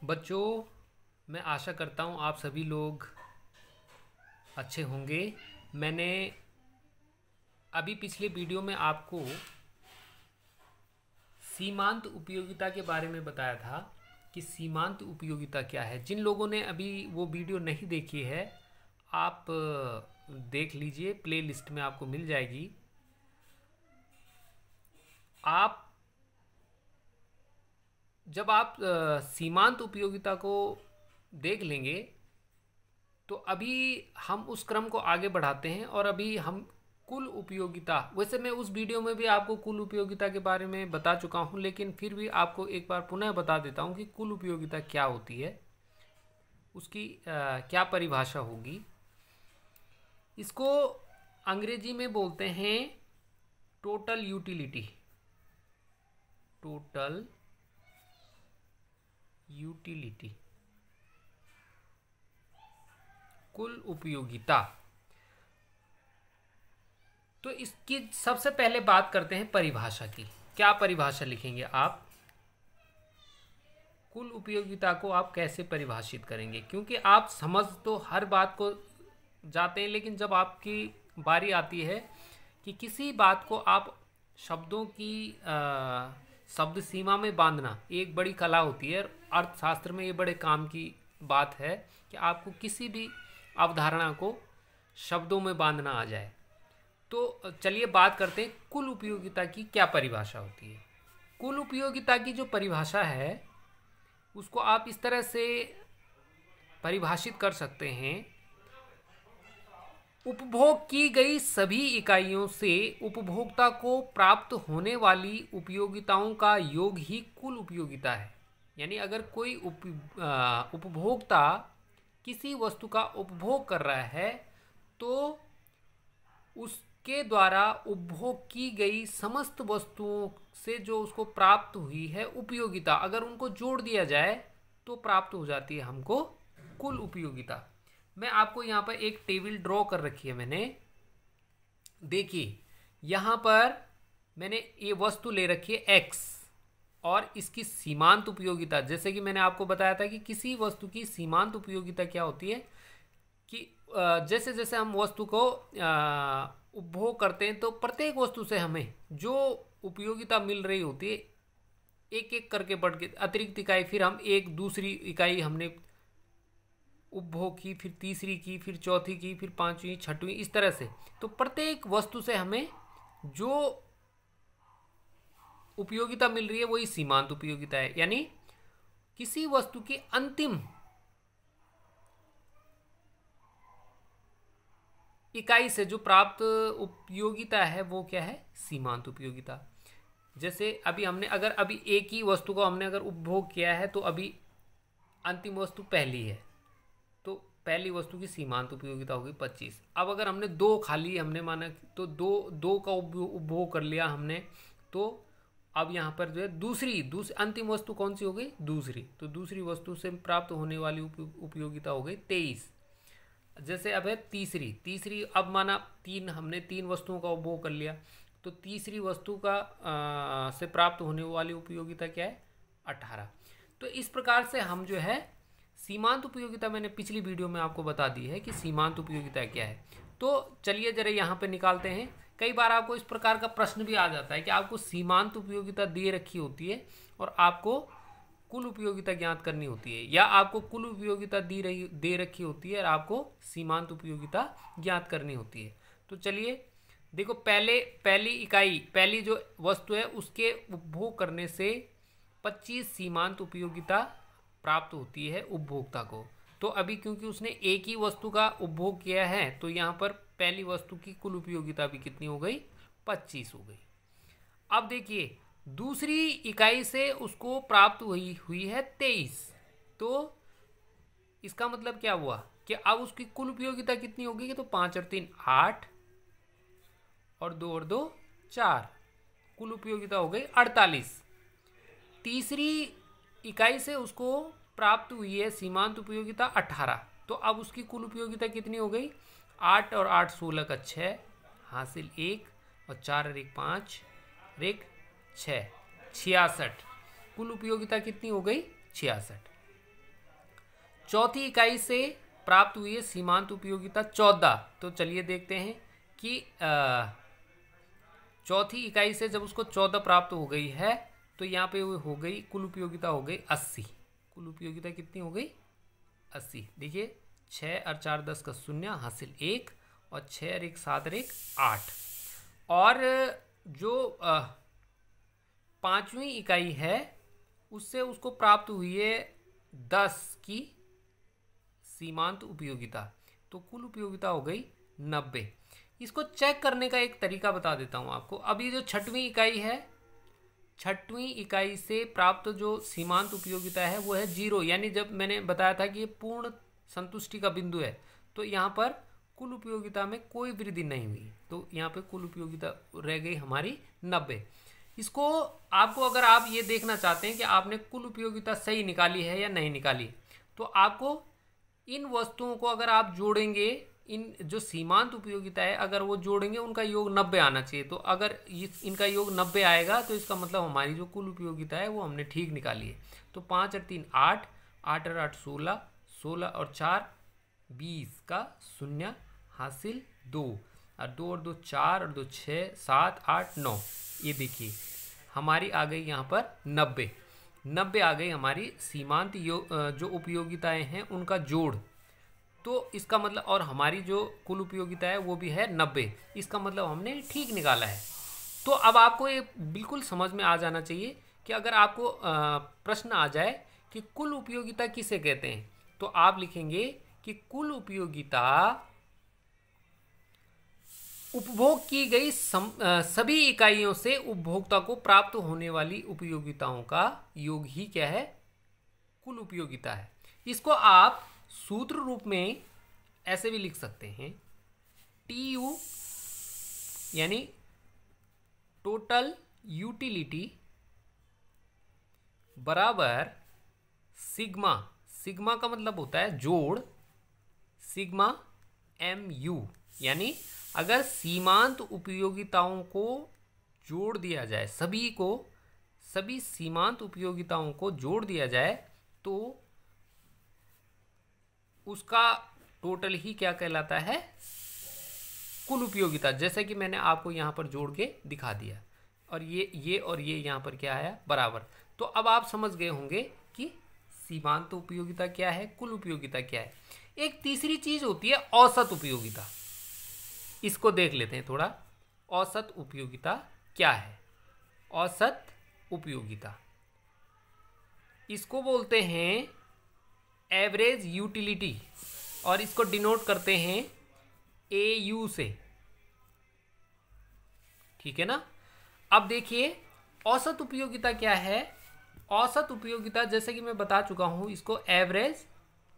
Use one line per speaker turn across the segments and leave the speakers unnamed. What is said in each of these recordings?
बच्चों, मैं आशा करता हूँ आप सभी लोग अच्छे होंगे। मैंने अभी पिछले वीडियो में आपको सीमांत उपयोगिता के बारे में बताया था कि सीमांत उपयोगिता क्या है। जिन लोगों ने अभी वो वीडियो नहीं देखी है, आप देख लीजिए, प्ले लिस्ट में आपको मिल जाएगी। आप जब आप सीमांत उपयोगिता को देख लेंगे तो अभी हम उस क्रम को आगे बढ़ाते हैं और अभी हम कुल उपयोगिता, वैसे मैं उस वीडियो में भी आपको कुल उपयोगिता के बारे में बता चुका हूं, लेकिन फिर भी आपको एक बार पुनः बता देता हूं कि कुल उपयोगिता क्या होती है, उसकी क्या परिभाषा होगी। इसको अंग्रेजी में बोलते हैं टोटल यूटिलिटी। टोटल यूटिलिटी, कुल उपयोगिता। तो इसकी सबसे पहले बात करते हैं परिभाषा की। क्या परिभाषा लिखेंगे आप? कुल उपयोगिता को आप कैसे परिभाषित करेंगे? क्योंकि आप समझ तो हर बात को जाते हैं, लेकिन जब आपकी बारी आती है कि किसी बात को आप शब्दों की शब्द सीमा में बांधना एक बड़ी कला होती है। अर्थशास्त्र में ये बड़े काम की बात है कि आपको किसी भी अवधारणा को शब्दों में बांधना आ जाए। तो चलिए बात करते हैं कुल उपयोगिता की क्या परिभाषा होती है। कुल उपयोगिता की जो परिभाषा है उसको आप इस तरह से परिभाषित कर सकते हैं: उपभोग की गई सभी इकाइयों से उपभोक्ता को प्राप्त होने वाली उपयोगिताओं का योग ही कुल उपयोगिता है। यानी अगर कोई उपभोक्ता किसी वस्तु का उपभोग कर रहा है तो उसके द्वारा उपभोग की गई समस्त वस्तुओं से जो उसको प्राप्त हुई है उपयोगिता, अगर उनको जोड़ दिया जाए तो प्राप्त हो जाती है हमको कुल उपयोगिता। मैं आपको यहाँ पर एक टेबल ड्रॉ कर रखी है मैंने। देखिए, यहाँ पर मैंने ये वस्तु ले रखी है x और इसकी सीमांत उपयोगिता। जैसे कि मैंने आपको बताया था कि किसी वस्तु की सीमांत उपयोगिता क्या होती है कि जैसे जैसे हम वस्तु को उपभोग करते हैं तो प्रत्येक वस्तु से हमें जो उपयोगिता मिल रही होती है, एक एक करके बढ़ के अतिरिक्त इकाई, फिर हम एक दूसरी इकाई हमने उपभोग की, फिर तीसरी की, फिर चौथी की, फिर पांचवी, छठवीं, इस तरह से। तो प्रत्येक वस्तु से हमें जो उपयोगिता मिल रही है वही सीमांत उपयोगिता है। यानी किसी वस्तु की अंतिम इकाई से जो प्राप्त उपयोगिता है वो क्या है? सीमांत उपयोगिता। जैसे अभी हमने अगर अभी एक ही वस्तु को हमने अगर उपभोग किया है तो अभी अंतिम वस्तु पहली है, तो पहली वस्तु की सीमांत उपयोगिता होगी 25। अब अगर हमने दो खाली हमने माना तो दो का उपभोग कर लिया हमने, तो अब यहाँ पर जो है दूसरी अंतिम वस्तु कौन सी हो गई? दूसरी। तो दूसरी वस्तु से प्राप्त होने वाली उपयोगिता हो गई 23। जैसे अब है तीसरी अब माना हमने तीन वस्तुओं का उपभोग कर लिया, तो तीसरी वस्तु का से प्राप्त होने वाली उपयोगिता क्या है? 18। तो इस प्रकार से हम जो है सीमांत उपयोगिता, मैंने पिछली वीडियो में आपको बता दी है कि सीमांत उपयोगिता क्या है। तो चलिए जरा यहाँ पे निकालते हैं। कई बार आपको इस प्रकार का प्रश्न भी आ जाता है कि आपको सीमांत उपयोगिता दे रखी होती है और आपको कुल उपयोगिता ज्ञात करनी होती है, या आपको कुल उपयोगिता दे रखी होती है और आपको सीमांत उपयोगिता ज्ञात करनी होती है। तो चलिए देखो, पहली जो वस्तु है उसके उपभोग करने से 25 सीमांत उपयोगिता प्राप्त होती है उपभोक्ता को। तो अभी क्योंकि उसने एक ही वस्तु का उपभोग किया है तो यहाँ पर पहली वस्तु की कुल उपयोगिता भी कितनी हो गई? 25 हो गई। अब देखिए, दूसरी इकाई से उसको प्राप्त हुई है 23। तो इसका मतलब क्या हुआ कि अब उसकी कुल उपयोगिता कितनी होगी? तो 5 और 3 8 और 2 और 2 4, कुल उपयोगिता हो गई 48। तीसरी इकाई से उसको प्राप्त हुई है सीमांत उपयोगिता 18। तो अब उसकी कुल उपयोगिता कितनी हो गई? 8 और 8 16 का 6, हासिल 1, और 4 और 1 5, और 1 6, 66। कुल उपयोगिता कितनी हो गई? 66। चौथी इकाई से प्राप्त हुई है सीमांत उपयोगिता 14। तो चलिए देखते हैं कि चौथी इकाई से जब उसको 14 प्राप्त हो गई है तो यहाँ पे वो हो गई कुल उपयोगिता हो गई 80। कुल उपयोगिता कितनी हो गई? 80। देखिए 6 और 4 10 का 0 हासिल 1 और 6 और 1 7 और 1 8। और जो पांचवी इकाई है उससे उसको प्राप्त हुई है 10 की सीमांत उपयोगिता। तो कुल उपयोगिता हो गई 90। इसको चेक करने का एक तरीका बता देता हूं आपको। अभी जो छठवीं इकाई है, छठवीं इकाई से प्राप्त जो सीमांत उपयोगिता है वो है 0, यानी जब मैंने बताया था कि ये पूर्ण संतुष्टि का बिंदु है तो यहाँ पर कुल उपयोगिता में कोई वृद्धि नहीं हुई, तो यहाँ पे कुल उपयोगिता रह गई हमारी 90। इसको आपको अगर आप ये देखना चाहते हैं कि आपने कुल उपयोगिता सही निकाली है या नहीं निकाली, तो आपको इन वस्तुओं को अगर आप जोड़ेंगे, इन जो सीमांत उपयोगिता है अगर वो जोड़ेंगे उनका योग 90 आना चाहिए। तो अगर इनका योग 90 आएगा तो इसका मतलब हमारी जो कुल उपयोगिता है वो हमने ठीक निकाली है। तो 5 और 3 8, 8 और 8 16, 16 और 4 20 का 0 हासिल 2, और 2 और 2 4 और 2 6 7 8 9। ये देखिए हमारी आ गई यहाँ पर 90 आ गई हमारी सीमांत जो उपयोगिताएं हैं उनका जोड़। तो इसका मतलब, और हमारी जो कुल उपयोगिता है वो भी है 90, इसका मतलब हमने ठीक निकाला है। तो अब आपको ये बिल्कुल समझ में आ जाना चाहिए कि अगर आपको प्रश्न आ जाए कि कुल उपयोगिता किसे कहते हैं, तो आप लिखेंगे कि कुल उपयोगिता उपभोग की गई सभी इकाइयों से उपभोक्ता को प्राप्त होने वाली उपयोगिताओं का योग ही क्या है? कुल उपयोगिता है। इसको आप सूत्र रूप में ऐसे भी लिख सकते हैं, TU यानी टोटल यूटिलिटी बराबर सिग्मा, सिग्मा का मतलब होता है जोड़, सिग्मा MU, यानी अगर सीमांत उपयोगिताओं को जोड़ दिया जाए, सभी सीमांत उपयोगिताओं को जोड़ दिया जाए तो उसका टोटल ही क्या कहलाता है? कुल उपयोगिता। जैसे कि मैंने आपको यहाँ पर जोड़ के दिखा दिया, और ये और ये यहाँ पर क्या आया? बराबर। तो अब आप समझ गए होंगे कि सीमांत उपयोगिता क्या है, कुल उपयोगिता क्या है। एक तीसरी चीज होती है औसत उपयोगिता। इसको देख लेते हैं थोड़ा। औसत उपयोगिता क्या है? औसत उपयोगिता इसको बोलते हैं एवरेज यूटिलिटी, और इसको डिनोट करते हैं AU से, ठीक है ना। अब देखिए औसत उपयोगिता क्या है। औसत उपयोगिता जैसे कि मैं बता चुका हूं, इसको एवरेज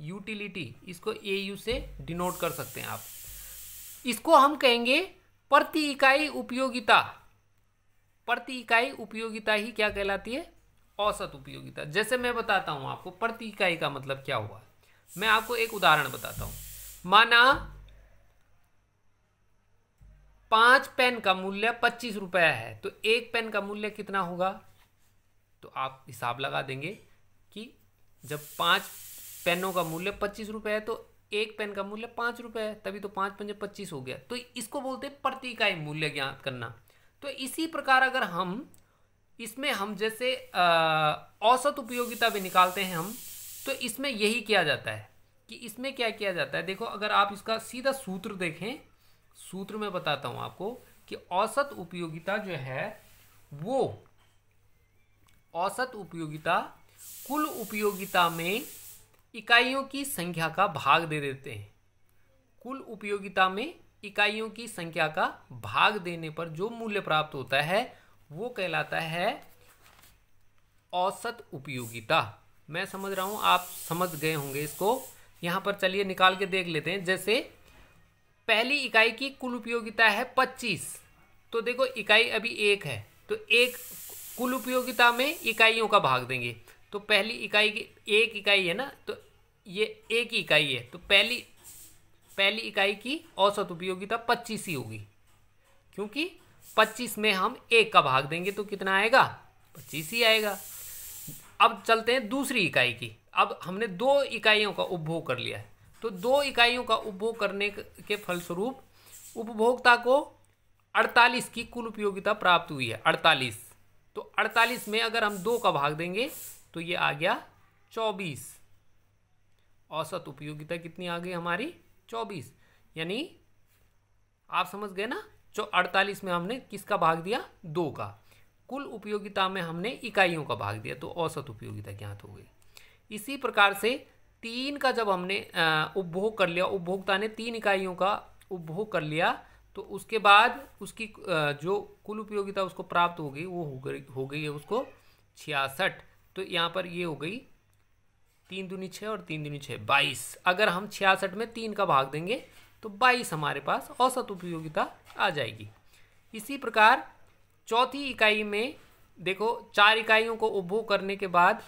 यूटिलिटी, इसको AU से डिनोट कर सकते हैं आप। इसको हम कहेंगे प्रति इकाई उपयोगिता। प्रति इकाई उपयोगिता ही क्या कहलाती है? औसत उपयोगिता। जैसे मैं बताता हूं आपको प्रति इकाई का मतलब क्या हुआ। मैं आपको एक उदाहरण बताता हूं। माना 5 पेन का मूल्य 25 रुपया है, तो एक पेन का मूल्य कितना होगा? तो आप हिसाब लगा देंगे कि जब 5 पेनों का मूल्य 25 रुपये है तो एक पेन का मूल्य 5 रुपये है, तभी तो 5 पंजे 25 हो गया। तो इसको बोलते हैं प्रति इकाई मूल्य ज्ञात करना। तो इसी प्रकार अगर हम इसमें हम जैसे औसत उपयोगिता भी निकालते हैं हम, तो इसमें यही किया जाता है कि इसमें क्या किया जाता है। देखो अगर आप इसका सीधा सूत्र देखें, सूत्र में बताता हूं आपको कि औसत उपयोगिता जो है वो औसत उपयोगिता कुल उपयोगिता में इकाइयों की संख्या का भाग दे देते हैं। कुल उपयोगिता में इकाइयों की संख्या का भाग देने पर जो मूल्य प्राप्त होता है वो कहलाता है औसत उपयोगिता। मैं समझ रहा हूं आप समझ गए होंगे इसको। यहां पर चलिए निकाल के देख लेते हैं। जैसे पहली इकाई की कुल उपयोगिता है 25, तो देखो इकाई अभी 1 है, तो एक कुल उपयोगिता में इकाइयों का भाग देंगे। तो पहली इकाई की 1 इकाई है ना, तो ये 1 इकाई है, तो पहली इकाई की औसत उपयोगिता 25 ही होगी, क्योंकि 25 में हम 1 का भाग देंगे तो कितना आएगा? 25 ही आएगा। अब चलते हैं दूसरी इकाई की। अब हमने 2 इकाइयों का उपभोग कर लिया है, तो 2 इकाइयों का उपभोग करने के फलस्वरूप उपभोक्ता को 48 की कुल उपयोगिता प्राप्त हुई है। 48, तो 48 में अगर हम 2 का भाग देंगे तो ये आ गया 24। औसत उपयोगिता कितनी आ गई हमारी? 24। यानी आप समझ गए ना, जो 48 में हमने किसका भाग दिया? 2 का। कुल उपयोगिता में हमने इकाइयों का भाग दिया, तो औसत उपयोगिता ज्ञात हो गई। इसी प्रकार से 3 का जब हमने उपभोग कर लिया, उपभोक्ता ने 3 इकाइयों का उपभोग कर लिया, तो उसके बाद उसकी जो कुल उपयोगिता उसको प्राप्त हो गई वो हो गई है उसको 66। तो यहाँ पर ये हो गई 3 दूनी 6 और 3 दूनी 6, 22। अगर हम 66 में 3 का भाग देंगे तो 22 हमारे पास औसत उपयोगिता आ जाएगी। इसी प्रकार चौथी इकाई में देखो, 4 इकाइयों को उपभोग करने के बाद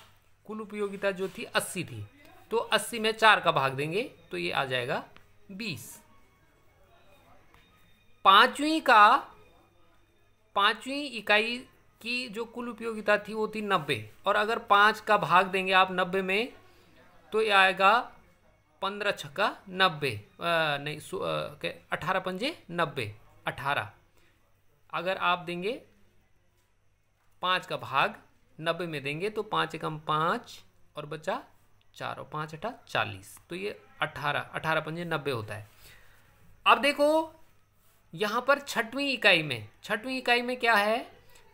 कुल उपयोगिता जो थी 80 थी, तो 80 में 4 का भाग देंगे तो ये आ जाएगा 20। पांचवी इकाई की जो कुल उपयोगिता थी वो थी 90, और अगर 5 का भाग देंगे आप 90 में तो ये आएगा 15 छक्का 90, नहीं 18 पंजे 90, 18। अगर आप देंगे 5 का भाग 90 में देंगे तो 5 एकम 5 और बचा 4 और 5 अठा 40, तो ये 18 पंजे 90 होता है। अब देखो यहाँ पर छठवीं इकाई में क्या है?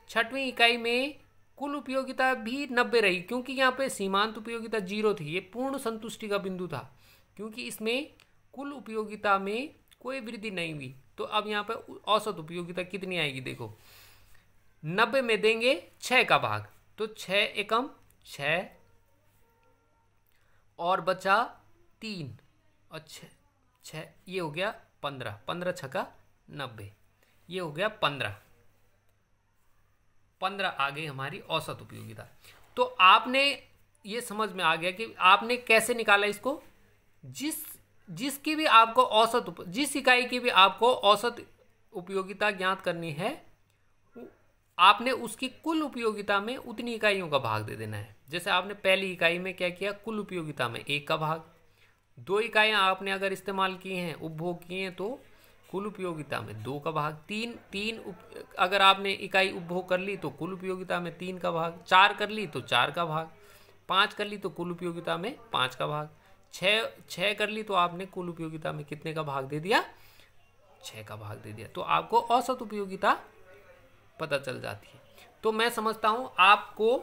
छठवीं इकाई में कुल उपयोगिता भी 90 रही, क्योंकि यहाँ पे सीमांत उपयोगिता 0 थी। ये पूर्ण संतुष्टि का बिंदु था, क्योंकि इसमें कुल उपयोगिता में कोई वृद्धि नहीं हुई। तो अब यहाँ पे औसत उपयोगिता कितनी आएगी? देखो 90 में देंगे 6 का भाग, तो 6 एकम 6 और बचा 3 और 6, ये हो गया 15, 15 छक्का 90, ये हो गया 15 आ गई हमारी औसत उपयोगिता। तो आपने ये समझ में आ गया कि आपने कैसे निकाला इसको। जिसकी भी आपको जिस इकाई की भी आपको औसत उपयोगिता ज्ञात करनी है, आपने उसकी कुल उपयोगिता में उतनी इकाइयों का भाग दे देना है। जैसे आपने पहली इकाई में क्या किया? कुल उपयोगिता में 1 का भाग। 2 इकाइयाँ आपने अगर इस्तेमाल की हैं, उपभोग किए हैं, तो कुल उपयोगिता में 2 का भाग। 3 अगर आपने इकाई उपभोग कर ली तो कुल उपयोगिता में 3 का भाग। 4 कर ली तो 4 का भाग। 5 कर ली तो कुल उपयोगिता में 5 का भाग। 6 कर ली तो आपने कुल उपयोगिता में कितने का भाग दे दिया? 6 का भाग दे दिया। तो आपको औसत उपयोगिता पता चल जाती है। तो मैं समझता हूँ आपको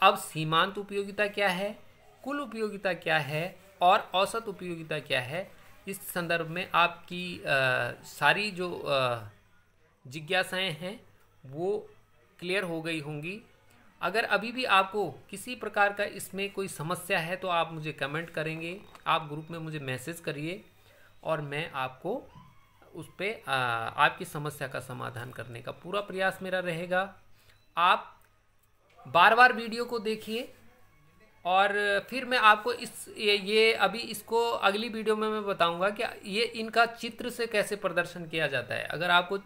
अब सीमांत उपयोगिता क्या है, कुल उपयोगिता क्या है और औसत उपयोगिता क्या है, इस संदर्भ में आपकी सारी जो जिज्ञासाएं हैं वो क्लियर हो गई होंगी। अगर अभी भी आपको किसी प्रकार का इसमें कोई समस्या है तो आप मुझे कमेंट करेंगे, आप ग्रुप में मुझे मैसेज करिए और मैं आपको उस पर आपकी समस्या का समाधान करने का पूरा प्रयास मेरा रहेगा। आप बार बार वीडियो को देखिए और फिर मैं आपको ये अभी इसको अगली वीडियो में मैं बताऊंगा कि ये इनका चित्र से कैसे प्रदर्शन किया जाता है। अगर आपको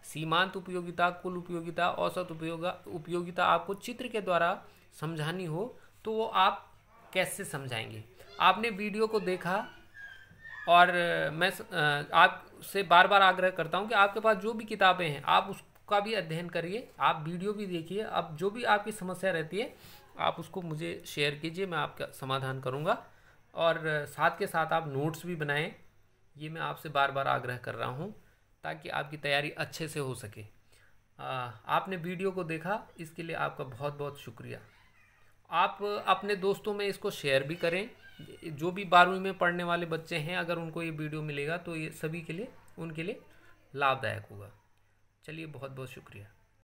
सीमांत उपयोगिता, कुल उपयोगिता, औसत उपयोगिता आपको चित्र के द्वारा समझानी हो तो वो आप कैसे समझाएंगे। आपने वीडियो को देखा और मैं आपसे बार बार आग्रह करता हूं कि आपके पास जो भी किताबें हैं आप उसका भी अध्ययन करिए, आप वीडियो भी देखिए। अब जो भी आपकी समस्या रहती है आप उसको मुझे शेयर कीजिए, मैं आपका समाधान करूंगा। और साथ के साथ आप नोट्स भी बनाएं, ये मैं आपसे बार बार आग्रह कर रहा हूं ताकि आपकी तैयारी अच्छे से हो सके। आपने वीडियो को देखा इसके लिए आपका बहुत बहुत शुक्रिया। आप अपने दोस्तों में इसको शेयर भी करें। जो भी 12वीं में पढ़ने वाले बच्चे हैं, अगर उनको ये वीडियो मिलेगा तो ये सभी के लिए, उनके लिए लाभदायक होगा। चलिए, बहुत बहुत शुक्रिया।